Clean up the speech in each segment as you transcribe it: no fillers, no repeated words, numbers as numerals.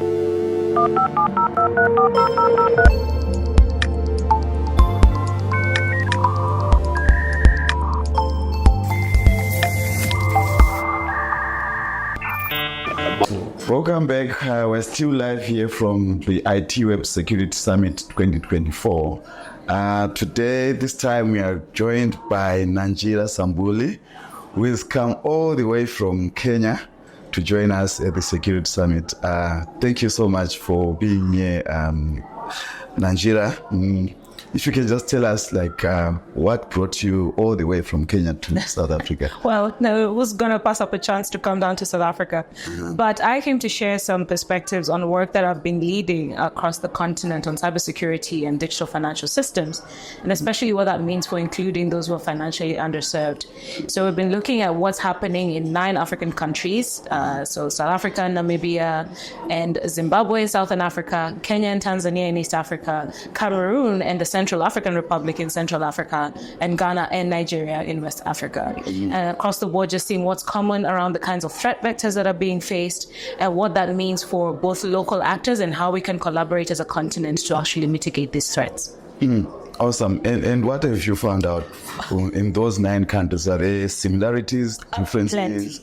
Welcome back. We're still live here from the ITWeb Security Summit 2024. Today, this time, we are joined by Nanjira Sambuli, who has come all the way from Kenya to join us at the Security Summit. Thank you so much for being here, Nanjira. If you can just tell us, what brought you all the way from Kenya to South Africa? Well, no, it was going to pass up a chance to come down to South Africa. But I came to share some perspectives on work that I've been leading across the continent on cybersecurity and digital financial systems, and especially what that means for including those who are financially underserved. So we've been looking at what's happening in 9 African countries, so South Africa, Namibia, and Zimbabwe in Southern Africa, Kenya and Tanzania in East Africa, Cameroon and the Central African Republic in Central Africa, and Ghana and Nigeria in West Africa. And across the board, just seeing what's common around the kinds of threat vectors that are being faced and what that means for both local actors and how we can collaborate as a continent to actually mitigate these threats. Awesome. And what have you found out in those 9 countries? Are there similarities, differences?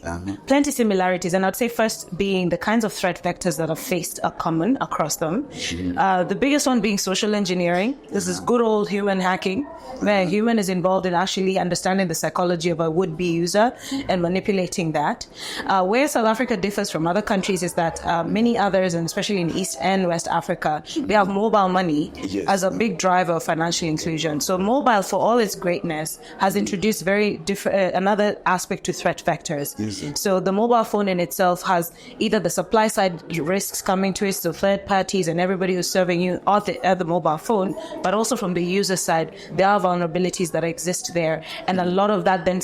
Plenty similarities. And I'd say first being the kinds of threat vectors that are faced are common across them. The biggest one being social engineering. This is good old human hacking, where a human is involved in actually understanding the psychology of a would-be user and manipulating that. Where South Africa differs from other countries is that many others, and especially in East and West Africa, they have mobile money as a big driver of financial inclusion. So mobile, for all its greatness, has introduced very different another aspect to threat vectors. So the mobile phone in itself has either the supply side risks coming to it, so third parties and everybody who's serving you at the mobile phone, but also from the user side, there are vulnerabilities that exist there, and a lot of that then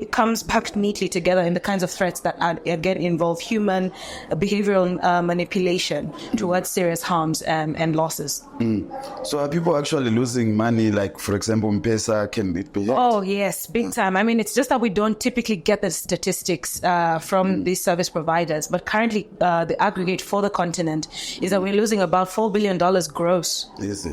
comes packed neatly together in the kinds of threats that again involve human behavioral manipulation towards serious harms and losses. So are people actually losing money, like, for example, M-Pesa, can it be hacked? Oh, yes, big time. I mean, it's just that we don't typically get the statistics from these service providers. But currently, the aggregate for the continent is that we're losing about $4 billion gross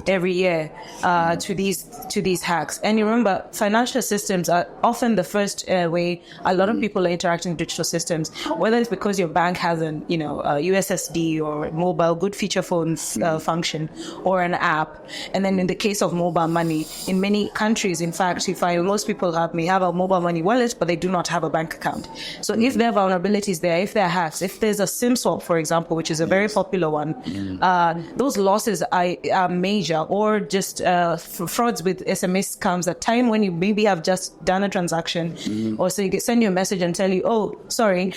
every year to these hacks. And you remember, financial systems are often the first way a lot of people are interacting with digital systems, whether it's because your bank has a USSD or mobile good feature phone function or an app. And then in the case of mobile money, in many countries, in fact, you find most people may have a mobile money wallet, but they do not have a bank account. So if there are vulnerabilities there, if there are hacks, if there's a SIM swap, for example, which is a very popular one, those losses are major, or just frauds with SMS scams at time when you maybe have just done a transaction, or so you send you a message and tell you, oh, sorry,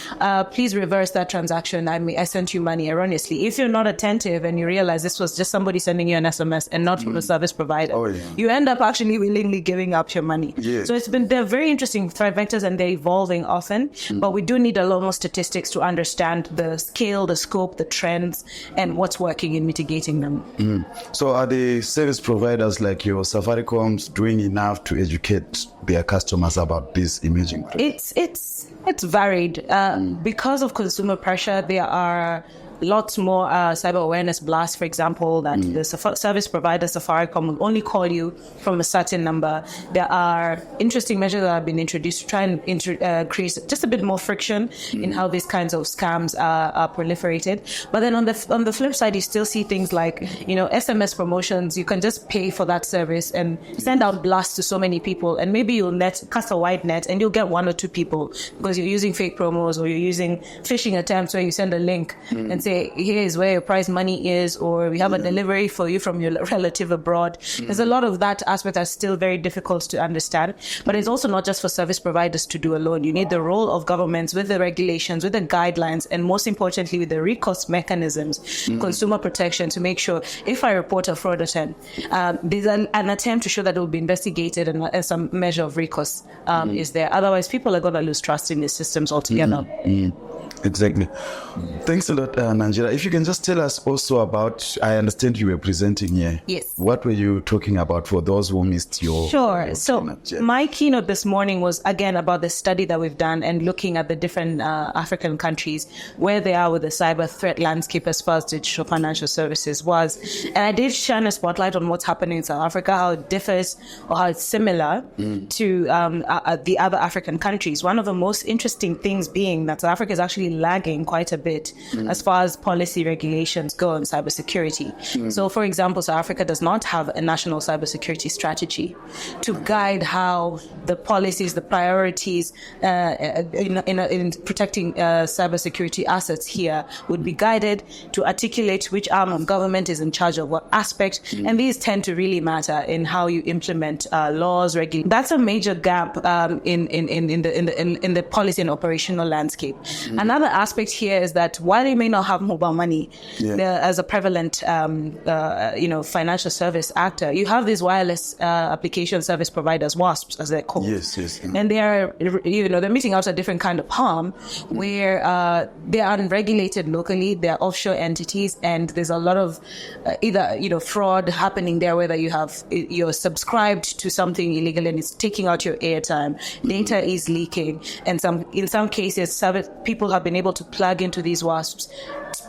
please reverse that transaction. I sent you money erroneously. If you're not attentive and you realize this was just somebody sending you an SMS and not from a service provider, you end up actually willingly giving up your money. So they're very interesting threat vectors, and they're evolving often, but we do need a lot more statistics to understand the scale, the scope, the trends, and what's working in mitigating them. So are the service providers like your Safaricom's doing enough to educate their customers about these emerging threats? It's varied. Because of consumer pressure, there are lots more cyber awareness blasts, for example, that the service provider Safaricom will only call you from a certain number. There are interesting measures that have been introduced to try and increase just a bit more friction in how these kinds of scams are proliferated. But then on the flip side, you still see things like, SMS promotions. You can just pay for that service and send out blasts to so many people, and maybe you'll cast a wide net and you'll get 1 or 2 people because you're using fake promos, or you're using phishing attempts where you send a link and say, here is where your prize money is, or we have a delivery for you from your relative abroad. There's a lot of that aspect that's still very difficult to understand, but it's also not just for service providers to do alone. You need the role of governments with the regulations, with the guidelines, and most importantly with the recourse mechanisms, consumer protection, to make sure if I report a fraud attempt, there's an attempt to show that it will be investigated and some measure of recourse is there. Otherwise, people are going to lose trust in the systems altogether. Exactly. Thanks a lot, Nanjira. If you can just tell us also about, I understand you were presenting here. Yes. What were you talking about for those who missed your Sure. your So keynote? Yeah. my keynote this morning was again about the study that we've done and looking at the different African countries, where they are with the cyber threat landscape as far as digital financial services was. And I did shine a spotlight on what's happening in South Africa, how it differs or how it's similar to the other African countries. One of the most interesting things being that South Africa is actually lagging quite a bit as far as policy regulations go on cybersecurity. So, for example, South Africa does not have a national cybersecurity strategy to guide how the policies, the priorities in protecting cybersecurity assets here would be guided, to articulate which arm of government is in charge of what aspect. And these tend to really matter in how you implement laws, regulations. That's a major gap in the policy and operational landscape. Another aspect here is that while you may not have mobile money as a prevalent financial service actor, you have these wireless application service providers, WASPs as they're called. Yes. And they are, they're meeting out a different kind of harm where they are unregulated locally, they're offshore entities, and there's a lot of either fraud happening there, whether you're subscribed to something illegal and it's taking out your airtime, data is leaking, and in some cases people have been able to plug into these WASPs,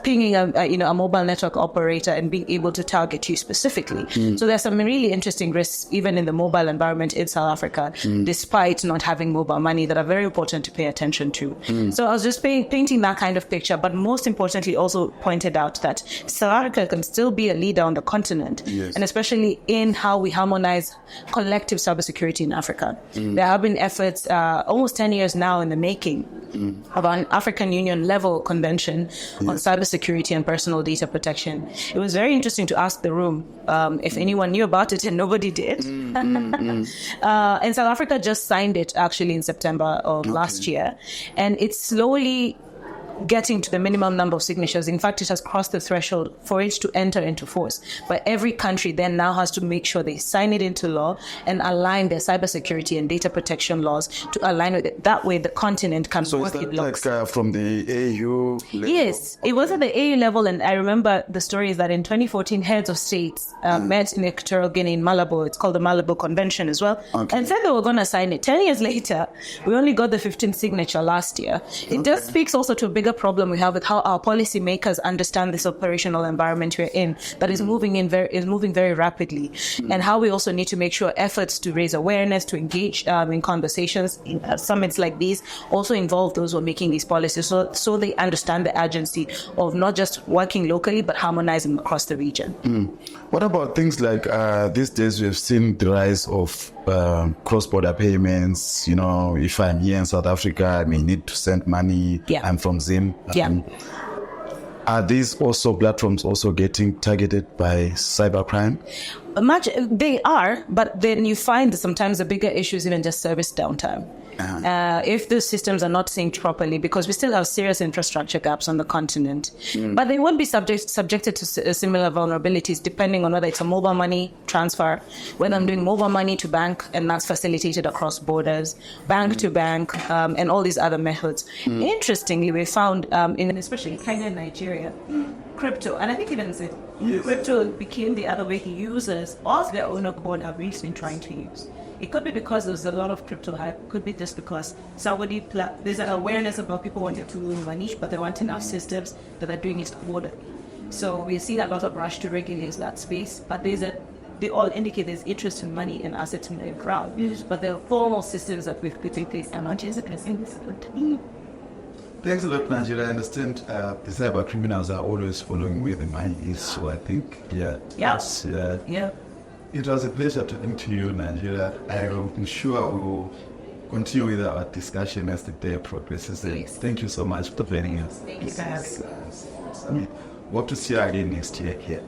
pinging a mobile network operator and being able to target you specifically. So there's some really interesting risks even in the mobile environment in South Africa, despite not having mobile money, that are very important to pay attention to. So I was just painting that kind of picture, but most importantly also pointed out that South Africa can still be a leader on the continent, and especially in how we harmonize collective cybersecurity in Africa. There have been efforts almost 10 years now in the making of an African Union level convention on cybersecurity and personal data protection. It was very interesting to ask the room if anyone knew about it, and nobody did. And South Africa just signed it actually in September of last year, and it's slowly getting to the minimum number of signatures. In fact, it has crossed the threshold for it to enter into force. But every country then now has to make sure they sign it into law and align their cybersecurity and data protection laws to align with it. That way the continent can work in blocks. Like from the AU level? Yes, it was at the AU level, and I remember the story is that in 2014, heads of states met in Equatorial Guinea in Malabo. It's called the Malabo Convention as well, and said they were going to sign it. 10 years later, we only got the 15th signature last year. It just speaks also to a bigger problem we have with how our policymakers understand this operational environment we're in, that is moving very rapidly, and how we also need to make sure efforts to raise awareness, to engage in conversations in summits like these also involve those who are making these policies, so they understand the urgency of not just working locally but harmonizing across the region. What about things like these days we've seen the rise of cross-border payments? If I'm here in South Africa, I may need to send money. I'm from Zim. Are these platforms also getting targeted by cybercrime? They are, but then you find that sometimes the bigger issue is even just service downtime. If the systems are not synced properly, because we still have serious infrastructure gaps on the continent. But they won't be subjected to similar vulnerabilities depending on whether it's a mobile money transfer, whether I'm doing mobile money to bank and that's facilitated across borders, bank to bank, and all these other methods. Interestingly, we found in especially Kenya and Nigeria, crypto, and I think even crypto became the other way users of their own accord have really been trying to use. It could be because there's a lot of crypto hype. Could be just because there's an awareness about people wanting to move money, but they want enough systems that are doing it orderly. So we see a lot of rush to regulate that space, but they all indicate there's interest in money and assets in the crowd. But the formal systems that we've put in place are not just Thanks a lot, Nanjira. I understand the cyber criminals are always following where the money is, so I think, it was a pleasure talking to you, Nanjira. I'm sure we will continue with our discussion as the day progresses. Thank you so much for joining us. Thank you, guys. Hope to see you again next year here.